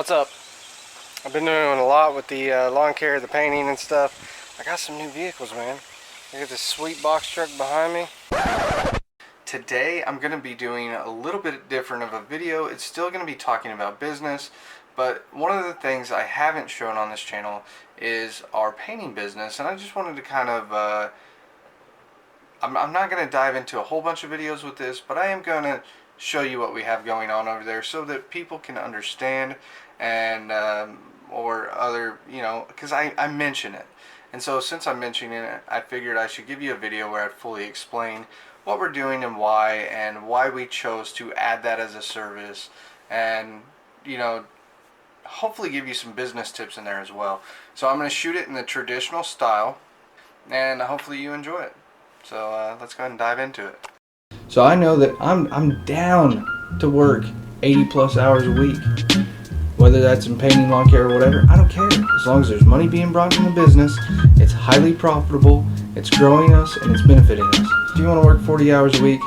What's up? I've been doing a lot with the lawn care, the painting and stuff. I got some new vehicles, man. Look at this sweet box truck behind me. Today I'm going to be doing a little bit different of a video. It's still going to be talking about business, but one of the things I haven't shown on this channel is our painting business, and I just wanted to kind of I'm not going to dive into a whole bunch of videos with this, but I am going to show you what we have going on over there so that people can understand and or other, you know, because I mention it. And so since I'm mentioning it, I figured I should give you a video where I fully explain what we're doing and why we chose to add that as a service, and, you know, hopefully give you some business tips in there as well. So I'm going to shoot it in the traditional style, and hopefully you enjoy it. So let's go ahead and dive into it. So I know that I'm down to work 80 plus hours a week, whether that's in painting, lawn care, or whatever. I don't care, as long as there's money being brought in the business. It's highly profitable, it's growing us, and it's benefiting us. If you want to work 40 hours a week,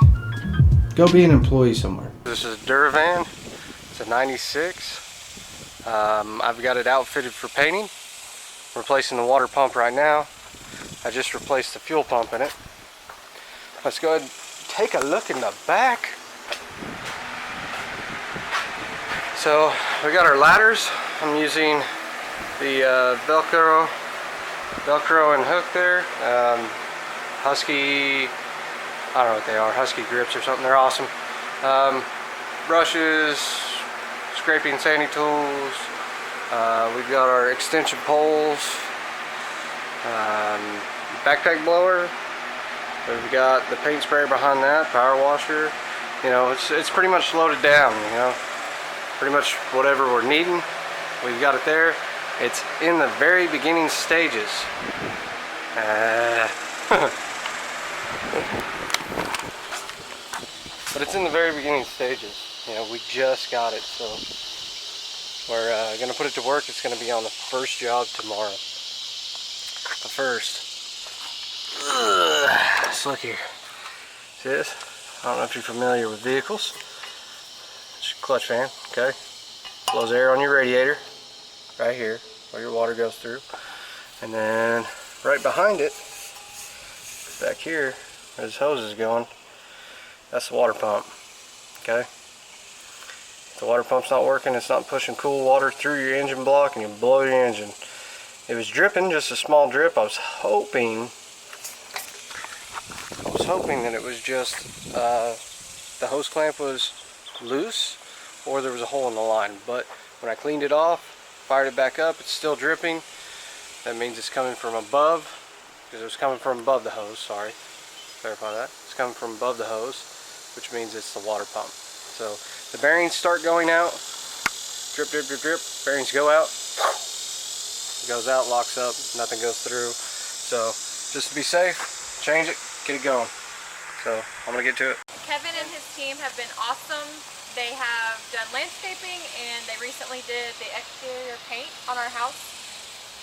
go be an employee somewhere. This is a Duravan. It's a 96. I've got it outfitted for painting. I'm replacing the water pump right now. I just replaced the fuel pump in it. Let's go ahead and take a look in the back. So we got our ladders. I'm using the Velcro and hook there. Husky, I don't know what they are, Husky grips or something. They're awesome. Brushes, scraping sanding tools. We've got our extension poles. Backpack blower. We've got the paint sprayer behind that, power washer. You know, it's pretty much loaded down, you know. Pretty much whatever we're needing, we've got it there. It's in the very beginning stages. But it's in the very beginning stages. You know, we just got it, so we're gonna put it to work. It's gonna be on the first job tomorrow. The first. Let's look here. See this? I don't know if you're familiar with vehicles. It's your clutch fan, okay? Blows air on your radiator, right here, where your water goes through. And then right behind it, back here, where this hose is going, that's the water pump, okay? If the water pump's not working, it's not pushing cool water through your engine block, and you blow your engine. It was dripping, just a small drip. I was hoping that it was just the hose clamp was loose, or there was a hole in the line. But when I cleaned it off, fired it back up, it's still dripping. That means it's coming from above, because it was coming from above the hose. Sorry, clarify that. It's coming from above the hose, which means it's the water pump. So the bearings start going out, drip, drip, drip, drip. Bearings go out, it goes out, locks up, nothing goes through. So just to be safe, change it, get it going. So I'm gonna get to it. Kevin and his team have been awesome. They have done landscaping, and they recently did the exterior paint on our house.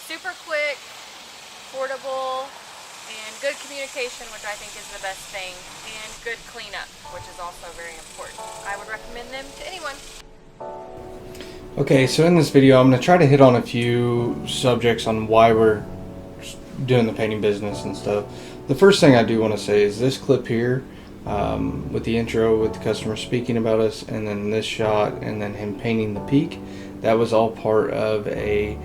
Super quick, portable, and good communication, which I think is the best thing, and good cleanup, which is also very important. I would recommend them to anyone. Okay, so in this video I'm going to try to hit on a few subjects on why we're doing the painting business and stuff. The first thing I do want to say is this clip here, with the intro with the customer speaking about us, and then this shot, and then him painting the peak. That was all part of a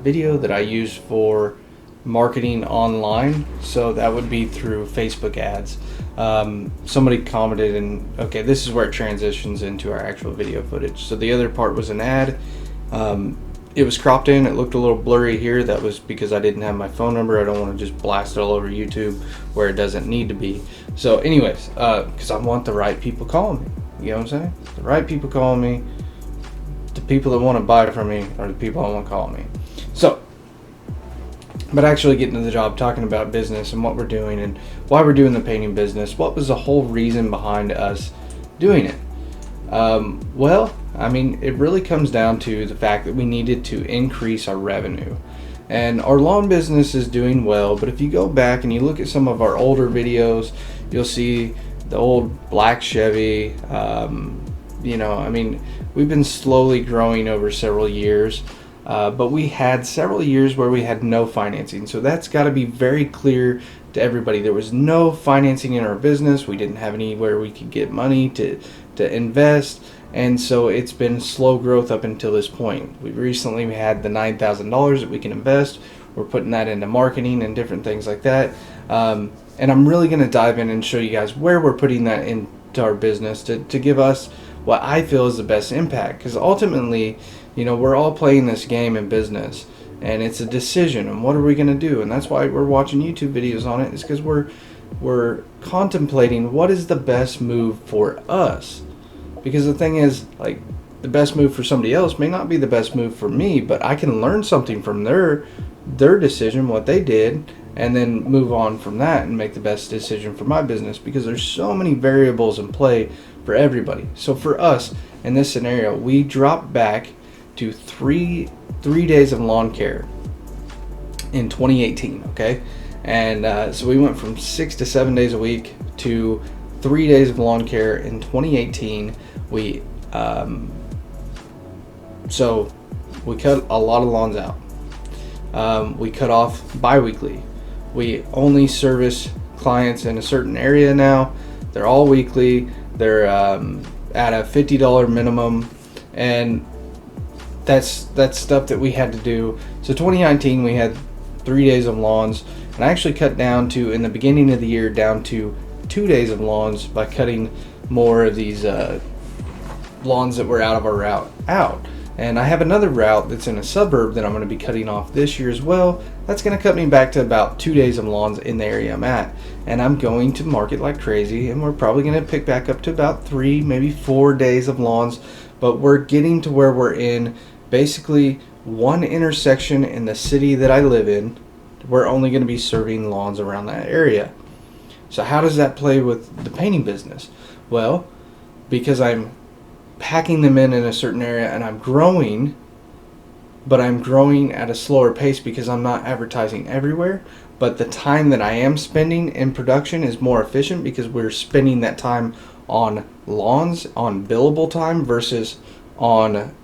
video that I used for marketing online. So that would be through Facebook ads. Somebody commented, and okay, this is where it transitions into our actual video footage. So the other part was an ad. It was cropped in, it looked a little blurry here. That was because I didn't have my phone number. I don't want to just blast it all over YouTube where it doesn't need to be. So anyways, because I want the right people calling me. You know what I'm saying? The right people calling me. The people that want to buy from me are the people I want calling me. So, but actually getting to the job, talking about business and what we're doing and why we're doing the painting business. What was the whole reason behind us doing it? Well, I mean, it really comes down to the fact that we needed to increase our revenue. And our lawn business is doing well, but if you go back and you look at some of our older videos, you'll see the old black Chevy, I mean, we've been slowly growing over several years, but we had several years where we had no financing. So that's got to be very clear to everybody. There was no financing in our business. We didn't have anywhere we could get money to invest. And so it's been slow growth up until this point. We recently had the $9,000 that we can invest. We're putting that into marketing and different things like that. And I'm really going to dive in and show you guys where we're putting that into our business to give us what I feel is the best impact. Because ultimately, we're all playing this game in business, and it's a decision. And what are we going to do? And that's why we're watching YouTube videos on it. Is because we're contemplating what is the best move for us. Because the thing is, like, the best move for somebody else may not be the best move for me, but I can learn something from their decision, what they did, and then move on from that and make the best decision for my business, because there's so many variables in play for everybody. So for us, in this scenario, we dropped back to three days of lawn care in 2018, okay? And so we went from 6 to 7 days a week to 3 days of lawn care in 2018. So we cut a lot of lawns out. We cut off bi-weekly. We only service clients in a certain area now. They're all weekly. They're at a $50 minimum, and that's stuff that we had to do. So 2019 we had 3 days of lawns, and I actually cut down to, in the beginning of the year, down to 2 days of lawns by cutting more of these lawns that were out of our route out. And I have another route that's in a suburb that I'm going to be cutting off this year as well. That's going to cut me back to about 2 days of lawns in the area I'm at. And I'm going to market like crazy, and we're probably going to pick back up to about 3, maybe 4 days of lawns. But we're getting to where we're in basically one intersection in the city that I live in. We're only going to be serving lawns around that area. So how does that play with the painting business? Well, because I'm packing them in a certain area and I'm growing, but I'm growing at a slower pace because I'm not advertising everywhere. But the time that I am spending in production is more efficient because we're spending that time on lawns, on billable time, versus on,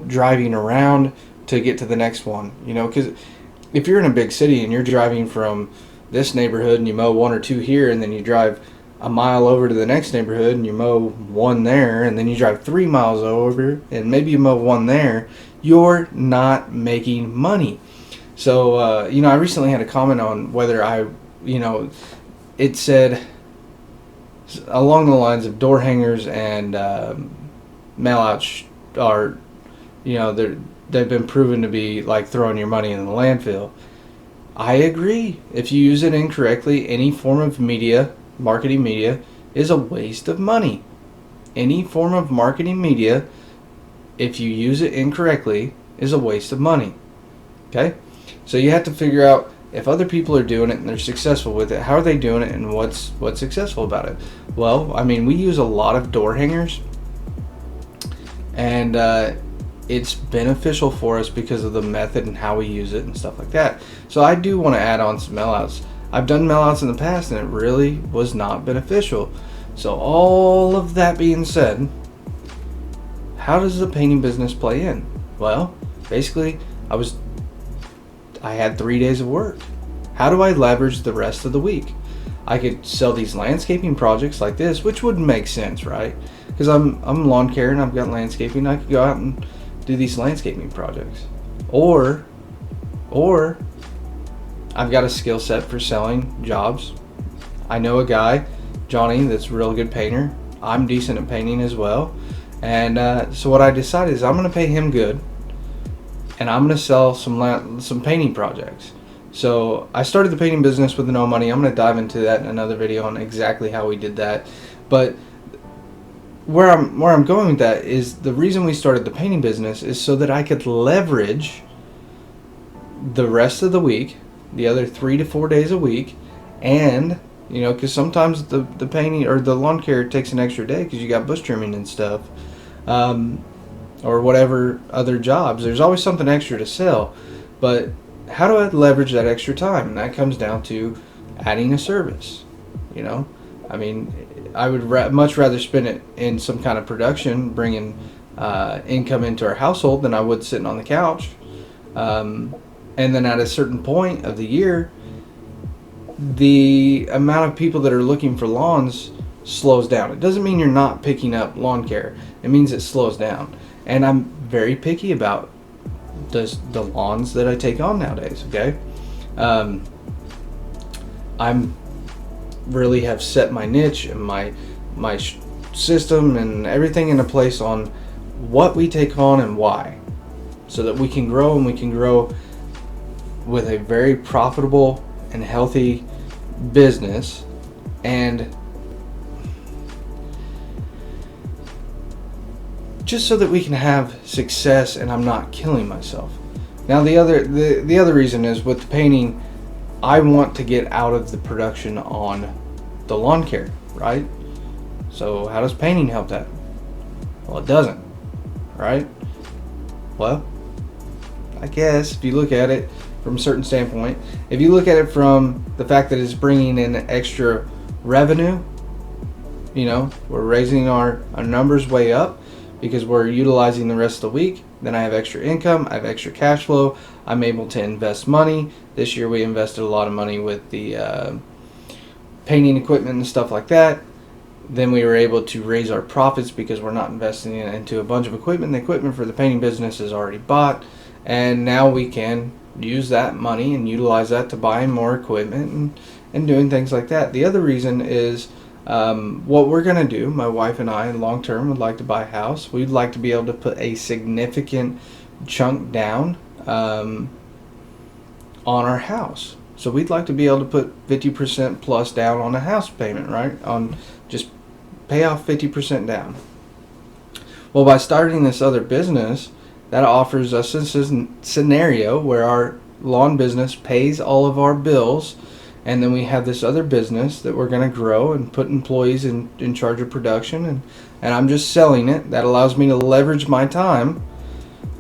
driving around to get to the next one. Because if you're in a big city and you're driving from this neighborhood and you mow 1 or 2 here, and then you drive a mile over to the next neighborhood and you mow 1 there, and then you drive 3 miles over and maybe you mow 1 there, you're not making money. So, I recently had a comment on whether it said along the lines of door hangers and mail outs are, they've been proven to be like throwing your money in the landfill. I agree. If you use it incorrectly, any form of media, marketing media, is a waste of money. Any form of marketing media, if you use it incorrectly, is a waste of money. Okay? So you have to figure out, if other people are doing it and they're successful with it, how are they doing it and what's successful about it? Well, we use a lot of door hangers, and it's beneficial for us because of the method and how we use it and stuff like that. So I do want to add on some mail outs. I've done mail outs in the past and it really was not beneficial. So all of that being said, how does the painting business play in? Well, basically I had 3 days of work. How do I leverage the rest of the week? I could sell these landscaping projects like this, which would make sense, right? Because I'm lawn care and I've got landscaping. I could go out and do these landscaping projects. Or I've got a skill set for selling jobs. I know a guy, Johnny, that's a real good painter. I'm decent at painting as well. And so what I decided is I'm going to pay him good, and I'm going to sell some painting projects. So I started the painting business with no money. I'm going to dive into that in another video on exactly how we did that. But where I'm going with that is the reason we started the painting business is so that I could leverage the rest of the week, the other 3 to 4 days a week, and because sometimes the painting or the lawn care takes an extra day because you got bush trimming and stuff, or whatever other jobs. There's always something extra to sell. But how do I leverage that extra time? And that comes down to adding a service. I mean, I would much rather spend it in some kind of production, bringing income into our household, than I would sitting on the couch. And then at a certain point of the year, the amount of people that are looking for lawns slows down. It doesn't mean you're not picking up lawn care. It means it slows down. And I'm very picky about the lawns that I take on nowadays, okay? I'm really have set my niche and my system and everything into place on what we take on and why, so that we can grow, and we can grow with a very profitable and healthy business, and just so that we can have success and I'm not killing myself. Now the other reason is, with the painting, I want to get out of the production on the lawn care, right? So how does painting help that? Well, it doesn't, right? Well, I guess if you look at it from a certain standpoint, if you look at it from the fact that it's bringing in extra revenue, you know, we're raising our numbers way up because we're utilizing the rest of the week. Then I have extra income, I have extra cash flow, I'm able to invest money. This year we invested a lot of money with the painting equipment and stuff like that. Then we were able to raise our profits because we're not investing into a bunch of equipment. The equipment for the painting business is already bought, and now we can use that money and utilize that to buy more equipment and doing things like that. The other reason is what we're going to do, my wife and I, long term, would like to buy a house. We'd like to be able to put a significant chunk down on our house. So we'd like to be able to put 50% plus down on a house payment, right? On just pay off 50% down. Well, by starting this other business, that offers us this scenario where our lawn business pays all of our bills, and then we have this other business that we're going to grow and put employees in charge of production, and I'm just selling it. That allows me to leverage my time,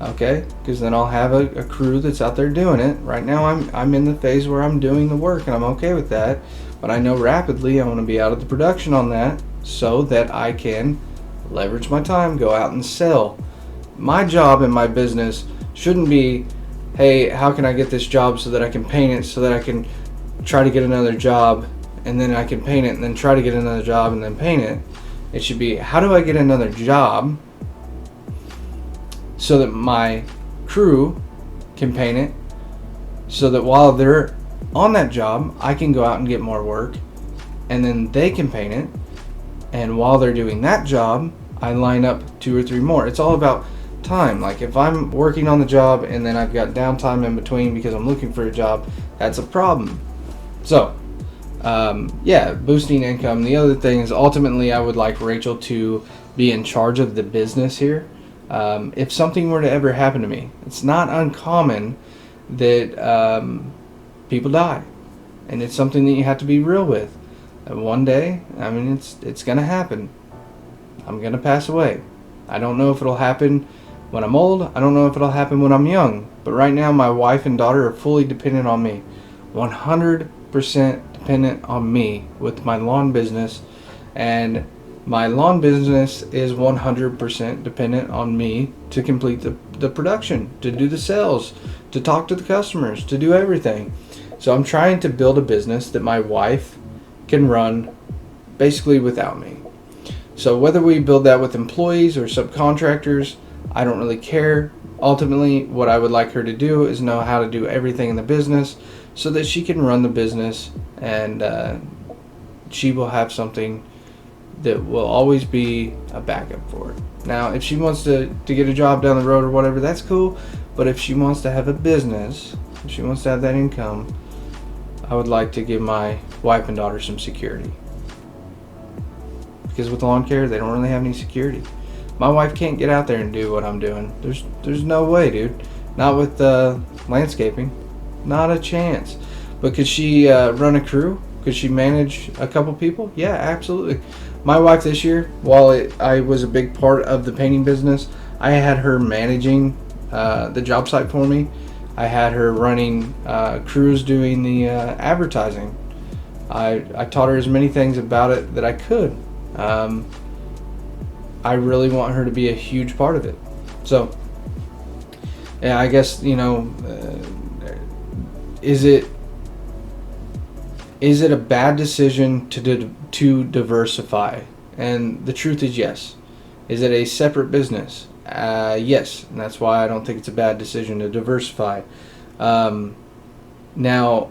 okay? Because then I'll have a crew that's out there doing it. Right now I'm in the phase where I'm doing the work, and I'm okay with that, but I know rapidly I want to be out of the production on that so that I can leverage my time, go out and sell. My job in my business shouldn't be, hey, how can I get this job so that I can paint it, so that I can try to get another job, and then I can paint it, and then try to get another job, and then paint it. It should be, how do I get another job so that my crew can paint it, so that while they're on that job, I can go out and get more work, and then they can paint it, and while they're doing that job, I line up 2 or 3 more. It's all about time. Like, if I'm working on the job and then I've got downtime in between because I'm looking for a job, that's a problem. So yeah, boosting income. The other thing is, ultimately I would like Rachel to be in charge of the business here. If something were to ever happen to me, it's not uncommon that people die, and it's something that you have to be real with. And one day, I mean, it's gonna happen. I'm gonna pass away. I don't know if it'll happen when I'm old. I don't know if it'll happen when I'm young. But right now, my wife and daughter are fully dependent on me. 100% dependent on me with my lawn business. And my lawn business is 100% dependent on me to complete the production, to do the sales, to talk to the customers, to do everything. So I'm trying to build a business that my wife can run basically without me. So whether we build that with employees or subcontractors, I don't really care. Ultimately, what I would like her to do is know how to do everything in the business so that she can run the business, and she will have something that will always be a backup for her. Now, if she wants to get a job down the road or whatever, that's cool. But if she wants to have a business, if she wants to have that income, I would like to give my wife and daughter some security. Because with lawn care, they don't really have any security. My wife can't get out there and do what I'm doing. There's no way, dude. Not with landscaping. Not a chance. But could she run a crew? Could she manage a couple people? Yeah, absolutely. My wife this year, while I was a big part of the painting business, I had her managing the job site for me. I had her running crews doing the advertising. I taught her as many things about it that I could. I really want her to be a huge part of it. So, yeah, I guess, is it a bad decision to diversify? And the truth is yes. Is it a separate business? Yes, and that's why I don't think it's a bad decision to diversify. Now,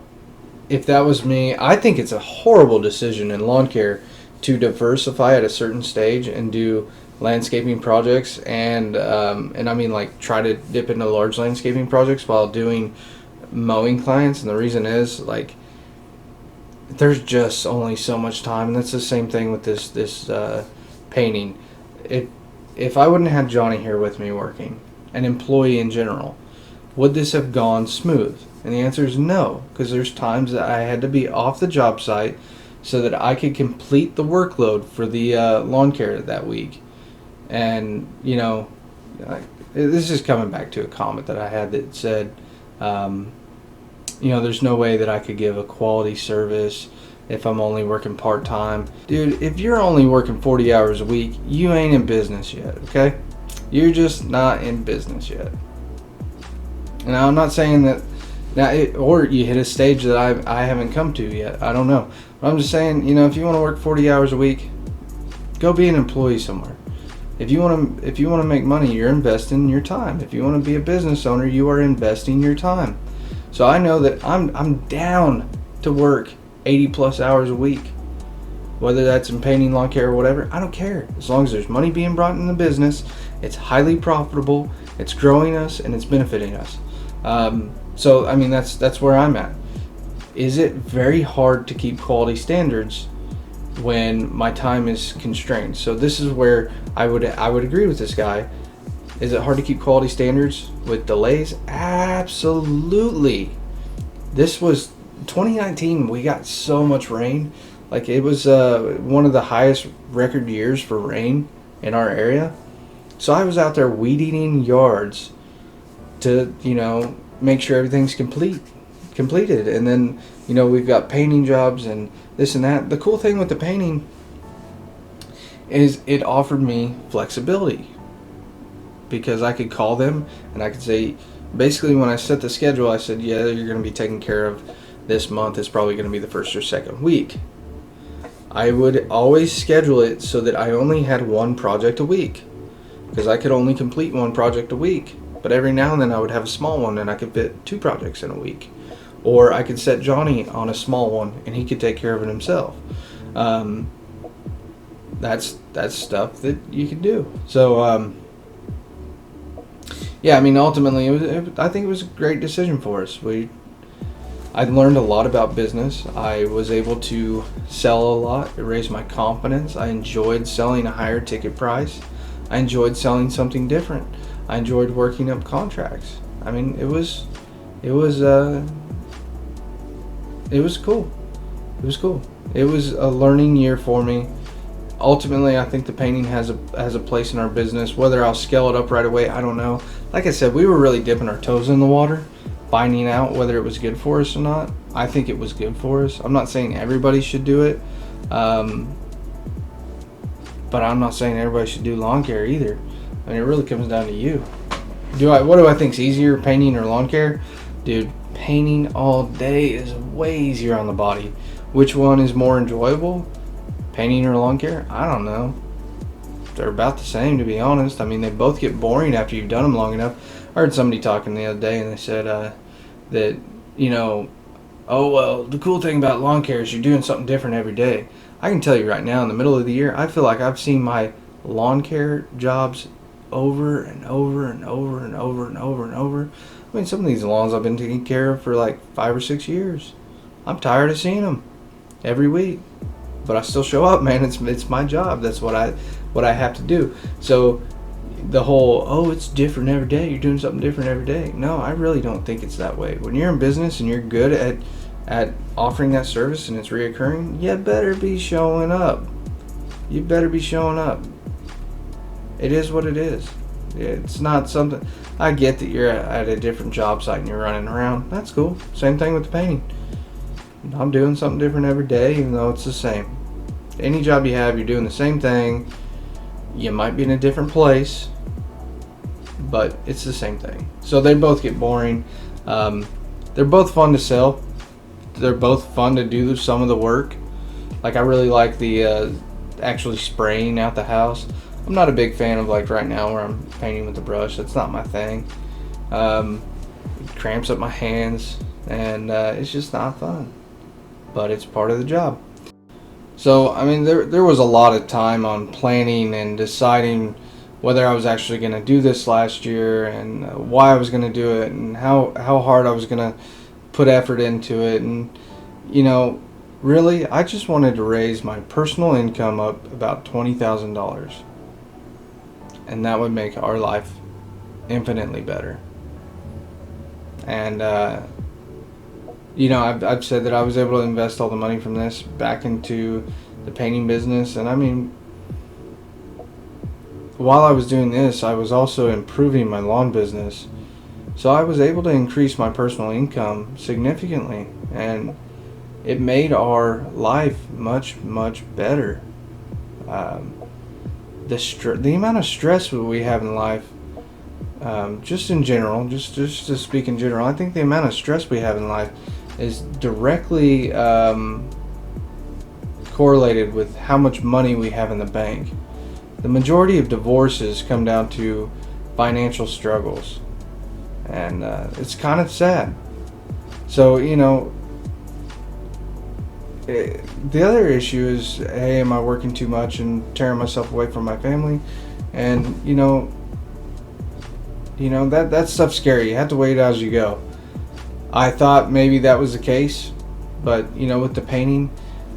if that was me, I think it's a horrible decision in lawn care to diversify at a certain stage and do landscaping projects and I mean like try to dip into large landscaping projects while doing mowing clients. And the reason is like there's just only so much time, and that's the same thing with this painting. If I wouldn't have had Johnny here with me working, an employee in general, would this have gone smooth? And the answer is no, because there's times that I had to be off the job site so that I could complete the workload for the lawn care that week. And, this is coming back to a comment that I had that said, there's no way that I could give a quality service if I'm only working part-time. Dude, if you're only working 40 hours a week, you ain't in business yet, okay? You're just not in business yet. And I'm not saying that or you hit a stage that I haven't come to yet. I don't know. But I'm just saying, if you want to work 40 hours a week, go be an employee somewhere. If you want to make money, you're investing your time. If you want to be a business owner, you are investing your time. So I know that I'm down to work 80 plus hours a week, whether that's in painting, lawn care, or whatever. I don't care, as long as there's money being brought in the business. It's highly profitable, it's growing us, and it's benefiting us. So I mean that's where I'm at. Is it very hard to keep quality standards when my time is constrained? So this is where I would agree with this guy. Is it hard to keep quality standards with delays? Absolutely. This was 2019. We got so much rain. Like it was one of the highest record years for rain in our area. So I was out there weed eating yards to, make sure everything's completed. And then, we've got painting jobs and this and that. The cool thing with the painting is it offered me flexibility, because I could call them and I could say, basically when I set the schedule, I said, yeah, you're going to be taken care of this month. It's probably going to be the first or second week. I would always schedule it so that I only had one project a week, because I could only complete one project a week. But every now and then I would have a small one and I could fit 2 projects in a week. Or I could set Johnny on a small one and he could take care of it himself. That's stuff that you could do. So, yeah, I mean, ultimately, I think it was a great decision for us. I learned a lot about business. I was able to sell a lot. It raised my confidence. I enjoyed selling a higher ticket price. I enjoyed selling something different. I enjoyed working up contracts. I mean, it was cool. It was cool. It was a learning year for me. Ultimately, I think the painting has a place in our business. Whether I'll scale it up right away, I don't know. Like I said, we were really dipping our toes in the water, finding out whether it was good for us or not. I think it was good for us. I'm not saying everybody should do it, but I'm not saying everybody should do lawn care either. I mean, it really comes down to you. What do I think's easier, painting or lawn care? Dude, painting all day is way easier on the body. Which one is more enjoyable? Painting or lawn care? I don't know. They're about the same, to be honest. I mean, they both get boring after you've done them long enough. I heard somebody talking the other day and they said that, oh, well, the cool thing about lawn care is you're doing something different every day. I can tell you right now, in the middle of the year, I feel like I've seen my lawn care jobs over and over and over and over and over and over. I mean, some of these lawns I've been taking care of for like 5 or 6 years. I'm tired of seeing them every week, but I still show up, man. It's my job. That's what I have to do. So the whole, it's different every day, you're doing something different every day. No, I really don't think it's that way. When you're in business and you're good at offering that service and it's reoccurring, you better be showing up. You better be showing up. It is what it is. It's not something. I get that you're at a different job site and you're running around. That's cool. Same thing with the painting. I'm doing something different every day, even though it's the same. Any job you have, you're doing the same thing. You might be in a different place, but it's the same thing. So they both get boring. They're both fun to sell. They're both fun to do some of the work. Like, I really like the actually spraying out the house. I'm not a big fan of, like, right now where I'm painting with the brush. That's not my thing. It cramps up my hands, and it's just not fun. But it's part of the job. So, I mean, there was a lot of time on planning and deciding whether I was actually going to do this last year, and why I was going to do it, and how hard I was going to put effort into it. And, you know, really, I just wanted to raise my personal income up about $20,000. And that would make our life infinitely better. And, you know, I've said that I was able to invest all the money from this back into the painting business. And I mean, while I was doing this, I was also improving my lawn business. So I was able to increase my personal income significantly. And it made our life much, much better. The amount of stress that we have in life, just in general, just to speak in general, I think the amount of stress we have in life is directly correlated with how much money we have in the bank. The majority of divorces come down to financial struggles, and it's kind of sad. So, you know, the other issue is, hey, am I working too much and tearing myself away from my family? And you know that stuff's scary. You have to wait as you go. I thought maybe that was the case, but you know, with the painting,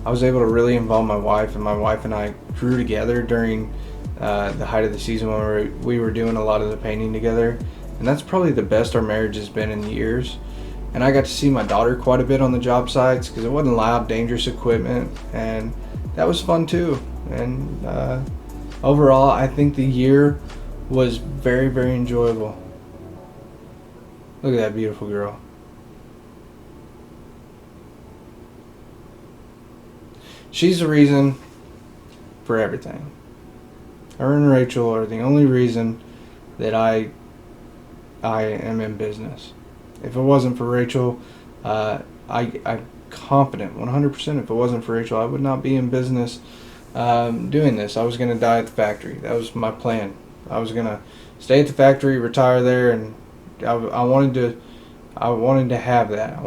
I was able to really involve my wife, and my wife and I grew together during the height of the season when we were doing a lot of the painting together, and that's probably the best our marriage has been in years. And I got to see my daughter quite a bit on the job sites because it wasn't loud, dangerous equipment, and that was fun too. And overall, I think the year was very, very enjoyable. Look at that beautiful girl. She's the reason for everything. Her and Rachel are the only reason that I am in business. If it wasn't for Rachel, I'm confident 100% if it wasn't for Rachel, I would not be in business doing this. I was going to die at the factory. That was my plan. I was going to stay at the factory, retire there, and I wanted to have that.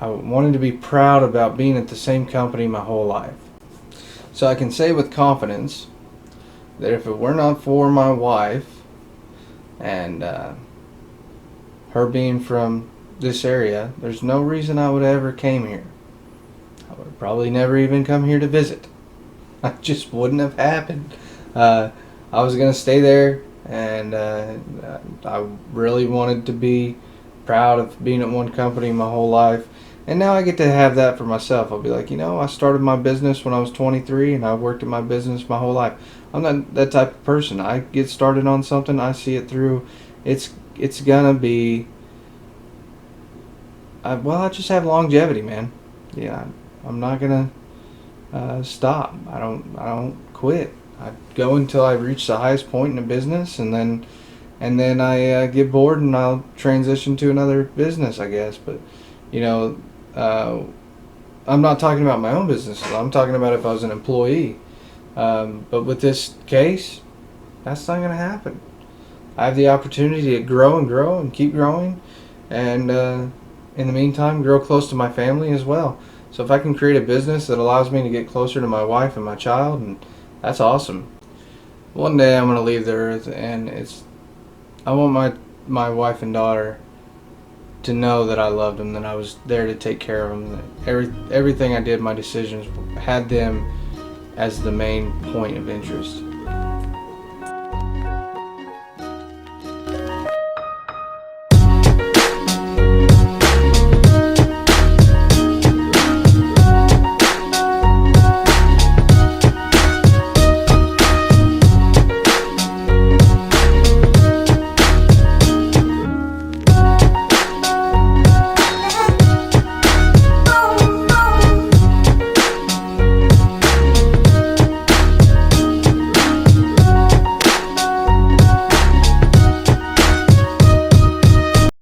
I wanted to be proud about being at the same company my whole life. So I can say with confidence that if it were not for my wife and her being from this area, there's no reason I would ever came here. I would probably never even come here to visit. It just wouldn't have happened. I was going to stay there, and I really wanted to be proud of being at one company my whole life. And now I get to have that for myself. I'll be like, you know, I started my business when I was 23, and I worked in my business my whole life. I'm not that type of person. I get started on something, I see it through. It's gonna be, I just have longevity, man. Yeah, I'm not gonna stop. I don't quit. I go until I reach the highest point in a business, and then I get bored and I'll transition to another business, I guess. But you know, I'm not talking about my own business. I'm talking about if I was an employee. But with this case, that's not gonna happen. I have the opportunity to grow and keep growing, and in the meantime, grow close to my family as well. So if I can create a business that allows me to get closer to my wife and my child, and that's awesome. One day I'm going to leave the earth, and I want my wife and daughter to know that I loved them, that I was there to take care of them, that everything I did, my decisions, had them as the main point of interest.